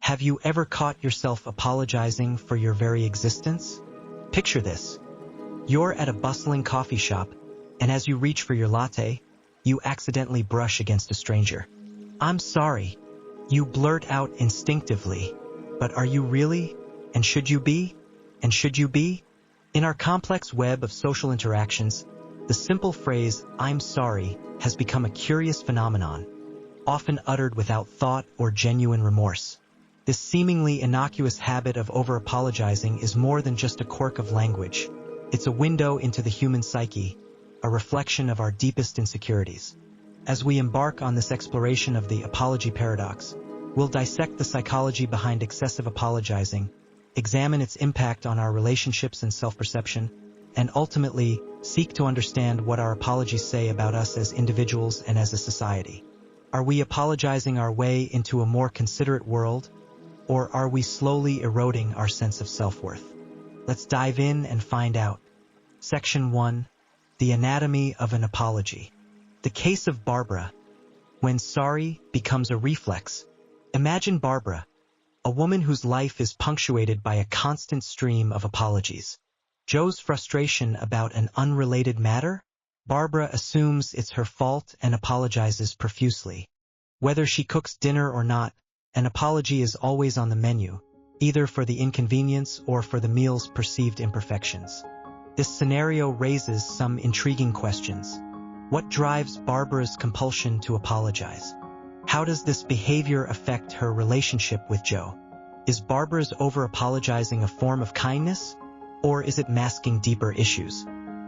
Have you ever caught yourself apologizing for your very existence? Picture this. You're at a bustling coffee shop, and as you reach for your latte, you accidentally brush against a stranger. "I'm sorry," you blurt out instinctively. But are you really? And should you be? And should you be? In our complex web of social interactions, the simple phrase, "I'm sorry," has become a curious phenomenon, often uttered without thought or genuine remorse. This seemingly innocuous habit of over-apologizing is more than just a quirk of language. It's a window into the human psyche, a reflection of our deepest insecurities. As we embark on this exploration of the apology paradox, we'll dissect the psychology behind excessive apologizing, examine its impact on our relationships and self-perception, and ultimately seek to understand what our apologies say about us as individuals and as a society. Are we apologizing our way into a more considerate world, or are we slowly eroding our sense of self-worth? Let's dive in and find out. Section 1. The Anatomy of an Apology. The case of Barbara. When sorry becomes a reflex. Imagine Barbara, a woman whose life is punctuated by a constant stream of apologies. Joe's frustration about an unrelated matter? Barbara assumes it's her fault and apologizes profusely. Whether she cooks dinner or not, an apology is always on the menu, either for the inconvenience or for the meal's perceived imperfections. This scenario raises some intriguing questions. What drives Barbara's compulsion to apologize? How does this behavior affect her relationship with Joe? Is Barbara's over-apologizing a form of kindness, or is it masking deeper issues?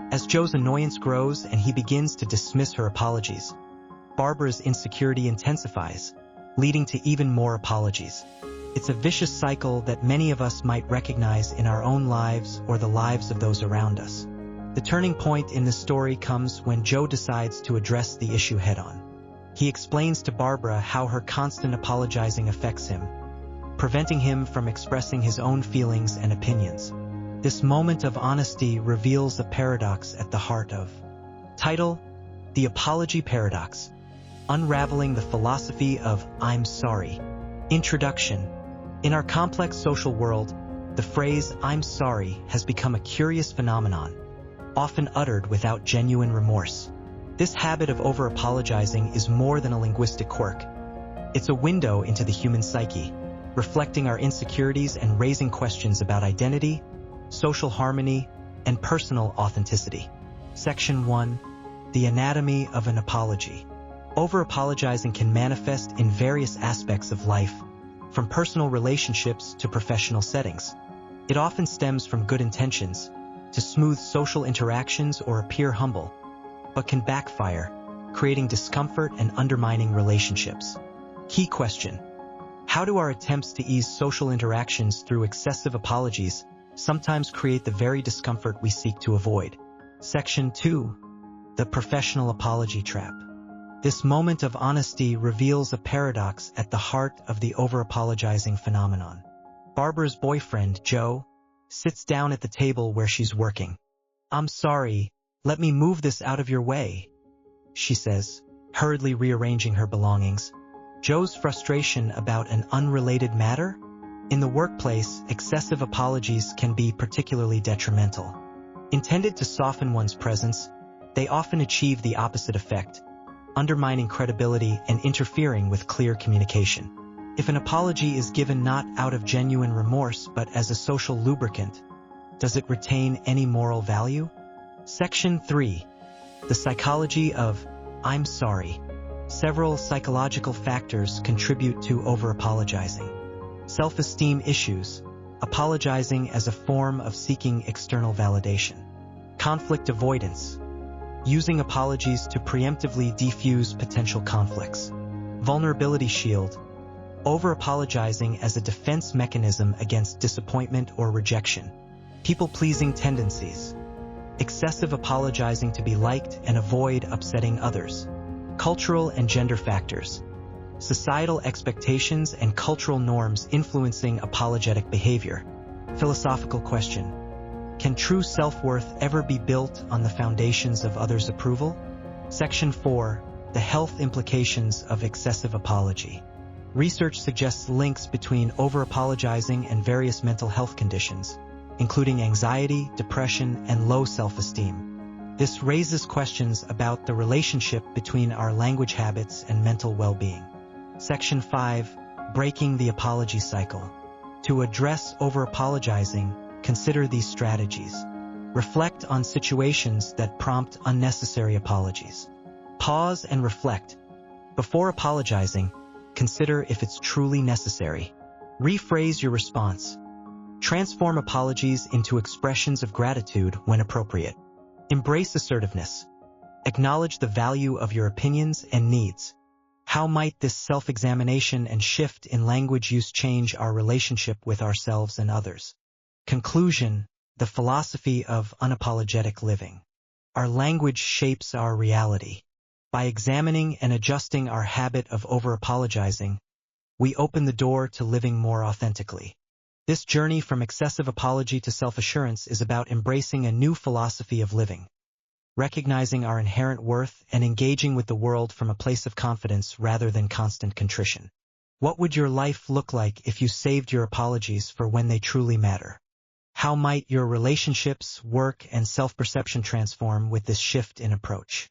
As Joe's annoyance grows and he begins to dismiss her apologies, Barbara's insecurity intensifies, leading to even more apologies. It's a vicious cycle that many of us might recognize in our own lives or the lives of those around us. The turning point in the story comes when Joe decides to address the issue head-on. He explains to Barbara how her constant apologizing affects him, preventing him from expressing his own feelings and opinions. This moment of honesty reveals a paradox at the heart of. Title: The Apology Paradox. Unraveling the Philosophy of I'm Sorry. Introduction. In our complex social world, the phrase "I'm sorry" has become a curious phenomenon, often uttered without genuine remorse. This habit of over-apologizing is more than a linguistic quirk. It's a window into the human psyche, reflecting our insecurities and raising questions about identity, social harmony, and personal authenticity. Section 1. The Anatomy of an Apology. Over-apologizing can manifest in various aspects of life, from personal relationships to professional settings. It often stems from good intentions, to smooth social interactions or appear humble, but can backfire, creating discomfort and undermining relationships. Key question: how do our attempts to ease social interactions through excessive apologies sometimes create the very discomfort we seek to avoid? Section 2. The Professional Apology Trap. This moment of honesty reveals a paradox at the heart of the over-apologizing phenomenon. Barbara's boyfriend, Joe, sits down at the table where she's working. "I'm sorry, let me move this out of your way," she says, hurriedly rearranging her belongings. Joe's frustration about an unrelated matter? In the workplace, excessive apologies can be particularly detrimental. Intended to soften one's presence, they often achieve the opposite effect, undermining credibility and interfering with clear communication. If an apology is given not out of genuine remorse but as a social lubricant, does it retain any moral value? Section 3. The Psychology of I'm Sorry. Several psychological factors contribute to over-apologizing. Self-esteem issues, apologizing as a form of seeking external validation. Conflict avoidance, using apologies to preemptively defuse potential conflicts. Vulnerability shield, over-apologizing as a defense mechanism against disappointment or rejection. People-pleasing tendencies, excessive apologizing to be liked and avoid upsetting others. Cultural and gender factors, societal expectations and cultural norms influencing apologetic behavior. Philosophical question: can true self-worth ever be built on the foundations of others' approval? Section 4. The Health Implications of Excessive Apology. Research suggests links between over-apologizing and various mental health conditions, including anxiety, depression, and low self-esteem. This raises questions about the relationship between our language habits and mental well-being. Section 5. Breaking the apology cycle. To address over-apologizing, consider these strategies. Reflect on situations that prompt unnecessary apologies. Pause and reflect. Before apologizing, consider if it's truly necessary. Rephrase your response. Transform apologies into expressions of gratitude when appropriate. Embrace assertiveness. Acknowledge the value of your opinions and needs. How might this self-examination and shift in language use change our relationship with ourselves and others? Conclusion: the philosophy of unapologetic living. Our language shapes our reality. By examining and adjusting our habit of over-apologizing, we open the door to living more authentically. This journey from excessive apology to self-assurance is about embracing a new philosophy of living, recognizing our inherent worth and engaging with the world from a place of confidence rather than constant contrition. What would your life look like if you saved your apologies for when they truly matter? How might your relationships, work, and self-perception transform with this shift in approach?